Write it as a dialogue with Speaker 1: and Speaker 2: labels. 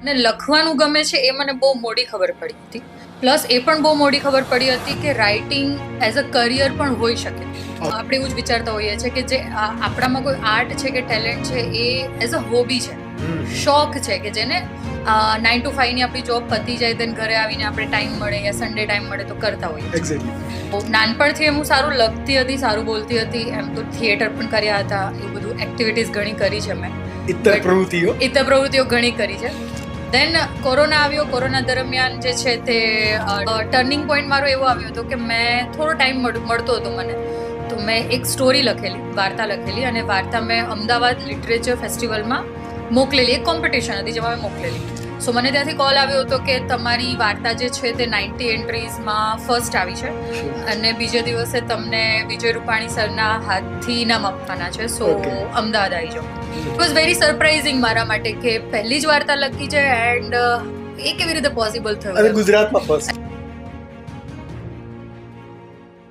Speaker 1: અને લખવાનું ગમે છે એ મને બહુ મોડી ખબર પડી હતી. પ્લસ એ પણ બહુ મોડી ખબર પડી હતી કે રાઇટિંગ એઝ અ કરિયર પણ હોઈ શકે. આપણે એવું જ વિચારતા હોઈએ છીએ કે જે આપણામાં કોઈ આર્ટ છે કે ટેલેન્ટ છે એ એઝ અ હોબી છે, શોખ છે, કે જેને 9 to 5 ની આપણી જોબ પતી જાય then ઘરે આવીને આપણે ટાઈમ મળે યા સન્ડે ટાઈમ મળે તો કરતા હોઈએ.
Speaker 2: એક્ઝેક્ટલી.
Speaker 1: નાનપણથી હું સારું લખતી હતી, સારું બોલતી હતી, એમ તો થિયેટર પણ કર્યા હતા, એવું બધું એક્ટિવિટીઝ ઘણી કરી છે મેં.
Speaker 2: ઇતર પ્રવૃત્તિઓ
Speaker 1: ઘણી કરી છે. દેન કોરોના આવ્યો. કોરોના દરમિયાન જે છે તે ટર્નિંગ પોઈન્ટ મારો એવો આવ્યો હતો કે મેં થોડો ટાઈમ મળતો હતો મને, તો મેં એક સ્ટોરી લખેલી, વાર્તા લખેલી, અને વાર્તા મેં અમદાવાદ લિટરેચર ફેસ્ટિવલમાં મોકલેલી. એક કોમ્પિટિશન હતી જેમાં મેં મોકલેલી. સો મને ત્યાંથી કોલ આવ્યો હતો કે તમારી વાર્તા જે છે તે 90 એન્ટ્રીઝમાં ફર્સ્ટ આવી છે અને બીજે દિવસે તમને વિજય રૂપાણી સરના હાથથી ઇનામ આપવાના છે, સો અમદાવાદ આવી જાઓ. ઇટ વોઝ વેરી સરપ્રાઇઝિંગ મારા માટે કે પહેલી જ વાર્તા લખી છે એન્ડ એ કેવી રીતે પોસિબલ થયું.
Speaker 2: ગુજરાતમાં ફર્સ્ટ.